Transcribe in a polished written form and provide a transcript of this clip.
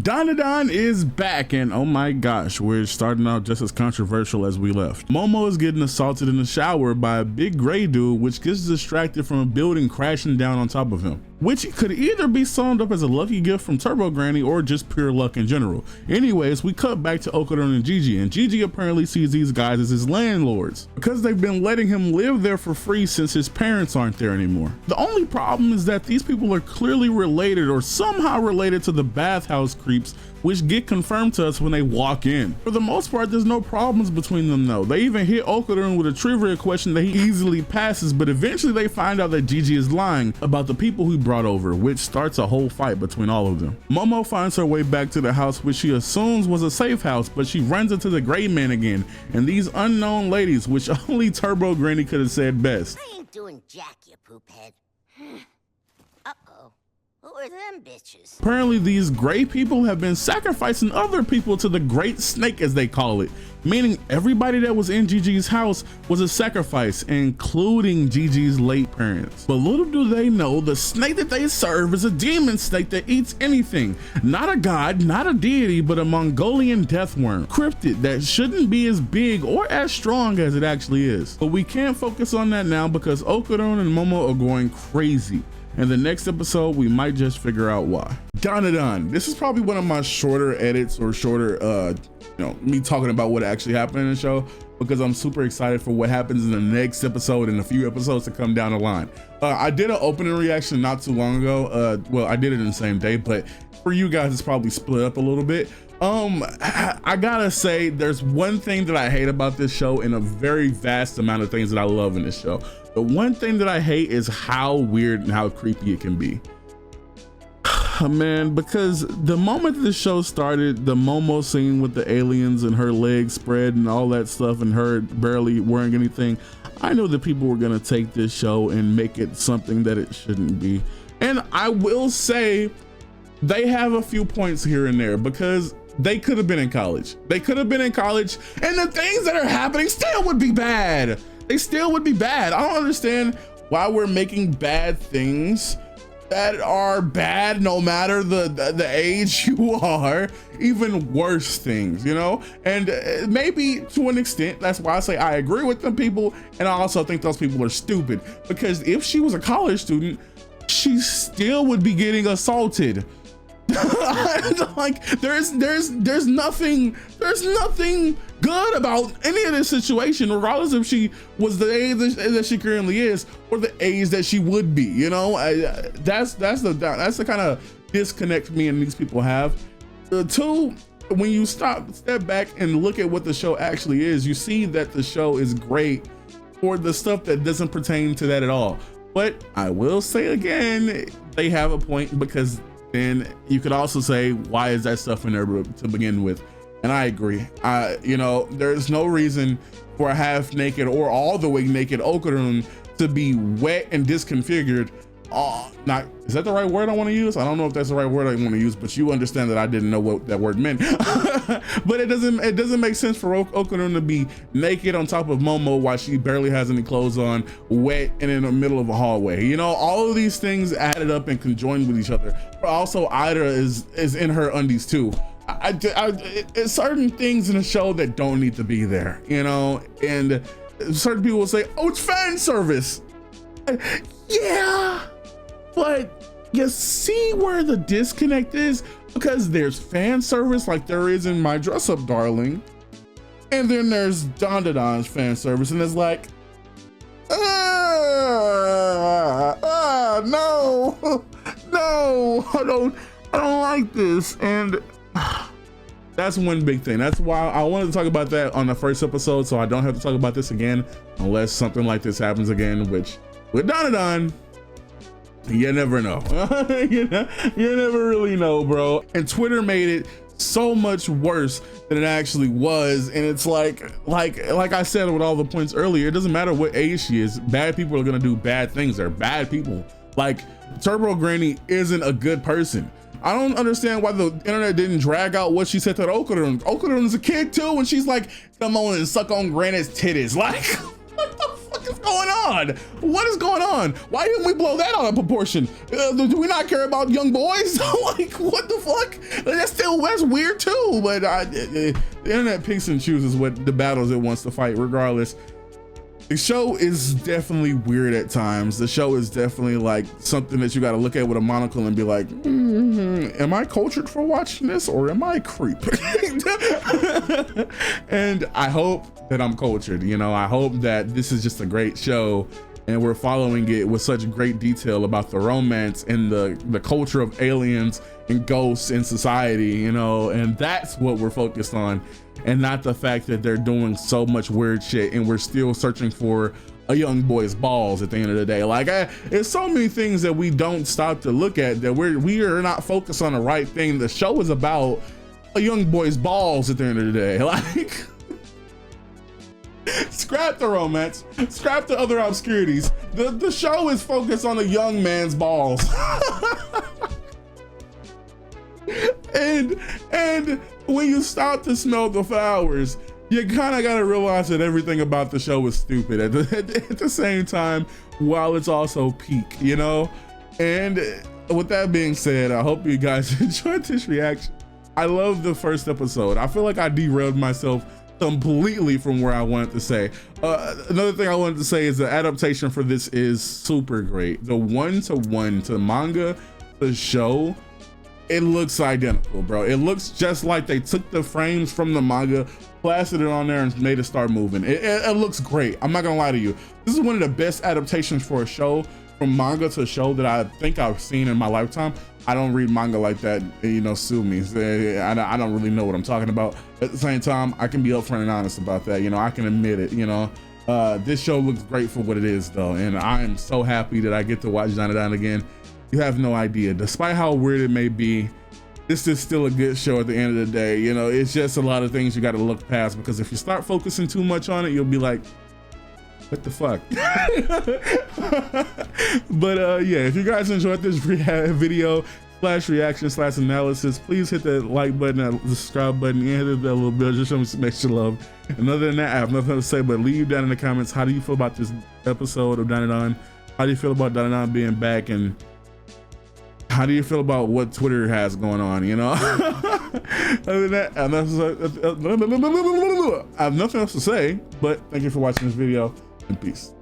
DanDaDan is back, and oh my gosh, we're starting out just as controversial as we left. Momo is getting assaulted in the shower by a big gray dude, which gets distracted from a building crashing down on top of him, which could either be summed up as a lucky gift from Turbo Granny or just pure luck in general. Anyways, we cut back to Okudon and Gigi, and Gigi apparently sees these guys as his landlords because they've been letting him live there for free since his parents aren't there anymore. The only problem is that these people are clearly related or somehow related to the bathhouse creeps, which get confirmed to us when they walk in. For the most part, there's no problems between them though. They even hit Okudon with a trivia question that he easily passes, but eventually they find out that Gigi is lying about the people he brought over, which starts a whole fight between all of them. Momo finds her way back to the house, which she assumes was a safe house, but she runs into the gray man again and these unknown ladies, which only Turbo Granny could have said best. I ain't doing jack, you poophead. Uh-oh. Who are them bitches? Apparently these gray people have been sacrificing other people to the great snake, as they call it, meaning everybody that was in Gigi's house was a sacrifice, including Gigi's late parents. But little do they know, the snake that they serve is a demon snake that eats anything. Not a god, not a deity, but a Mongolian death worm, cryptid that shouldn't be as big or as strong as it actually is. But we can't focus on that now because Okudon and Momo are going crazy. In the next episode, we might just figure out why. DanDaDan. This is probably one of my shorter edits or shorter, me talking about what actually happened in the show, because I'm super excited for what happens in the next episode and a few episodes to come down the line. I did an opening reaction not too long ago. Well, I did it in the same day, but for you guys, it's probably split up a little bit. I gotta say, there's one thing that I hate about this show and a very vast amount of things that I love in this show. The one thing that I hate is how weird and how creepy it can be. Man, because the moment the show started, the Momo scene with the aliens and her legs spread and all that stuff and her barely wearing anything, I know that people were gonna take this show and make it something that it shouldn't be. And I will say, they have a few points here and there because they could have been in college. They could have been in college and the things that are happening still would be bad. They still would be bad. I don't understand why we're making bad things that are bad no matter the age you are, even worse things, you know? And maybe to an extent, that's why I say I agree with them people, and I also think those people are stupid, because if she was a college student, she still would be getting assaulted. Like there's nothing good about any of this situation, regardless if she was the age that she currently is or the age that she would be, you know. That's the kind of disconnect me and these people have. Two, when you step back and look at what the show actually is, you see that the show is great for the stuff that doesn't pertain to that at all. But I will say again, they have a point, because then you could also say, why is that stuff in there to begin with? And I agree. There's no reason for a half naked or all the way naked Okudon to be wet and disconfigured. Is that the right word I want to use? I don't know if that's the right word I want to use, but you understand that I didn't know what that word meant. But it doesn't make sense for Okudon to be naked on top of Momo while she barely has any clothes on, wet and in the middle of a hallway. You know, all of these things added up and conjoined with each other. But also Ida is in her undies too. It's certain things in the show that don't need to be there, you know, and certain people will say, oh, it's fan service. Yeah, but you see where the disconnect is, because there's fan service like there is in My Dress Up Darling, and then there's DanDaDan's fan service, and it's like, no, I don't like this. And that's one big thing. That's why I wanted to talk about that on the first episode, so I don't have to talk about this again unless something like this happens again, which with DanDaDan, you never know. you never really know, bro. And Twitter made it so much worse than it actually was. And it's like I said with all the points earlier, it doesn't matter what age she is. Bad people are gonna do bad things. They're bad people. Like, Turbo Granny isn't a good person. I don't understand why the internet didn't drag out what she said to Okudon. Okudon is a kid too, and she's like, come on and suck on Granny's titties. Like, what the fuck is going on? What is going on? Why didn't we blow that out of proportion? Do we not care about young boys? Like, what the fuck? That's weird too. But the internet picks and chooses what the battles it wants to fight, regardless. The show is definitely weird at times. The show is definitely like something that you got to look at with a monocle and be like, am I cultured for watching this or am I a creep? And I hope that I'm cultured. You know, I hope that this is just a great show and we're following it with such great detail about the romance and the culture of aliens and ghosts in society, you know, and that's what we're focused on, and not the fact that they're doing so much weird shit and we're still searching for a young boy's balls at the end of the day. Like, there's so many things that we don't stop to look at that we are not focused on the right thing. The show is about a young boy's balls at the end of the day. Like, scrap the romance, scrap the other obscurities. The show is focused on a young man's balls. And when you start to smell the flowers, you kind of got to realize that everything about the show is stupid at the same time, while it's also peak, you know? And with that being said, I hope you guys enjoyed this reaction. I love the first episode. I feel like I derailed myself completely from where I wanted to say. Another thing I wanted to say is the adaptation for this is super great. The one-to-one to manga, the show, it looks identical, bro. It looks just like they took the frames from the manga, plastered it on there, and made it start moving. It looks great. I'm not gonna lie to you. This is one of the best adaptations for a show, from manga to show, that I think I've seen in my lifetime. I don't read manga like that, you know, sue me. I don't really know what I'm talking about. At the same time, I can be upfront and honest about that. You know, I can admit it, you know. This show looks great for what it is, though, and I am so happy that I get to watch DanDaDan again. You have no idea. Despite how weird it may be, this is still a good show at the end of the day. You know, it's just a lot of things you got to look past, because if you start focusing too much on it, you'll be like, what the fuck? But yeah, if you guys enjoyed this video / reaction / analysis, please hit that like button, that subscribe button, and hit that little bell. Just show me some extra love. And other than that, I have nothing to say, but leave down in the comments, how do you feel about this episode of DanDaDan? How do you feel about DanDaDan being back? And how do you feel about what Twitter has going on, you know? Other than that, I have nothing else to say, but thank you for watching this video, and peace.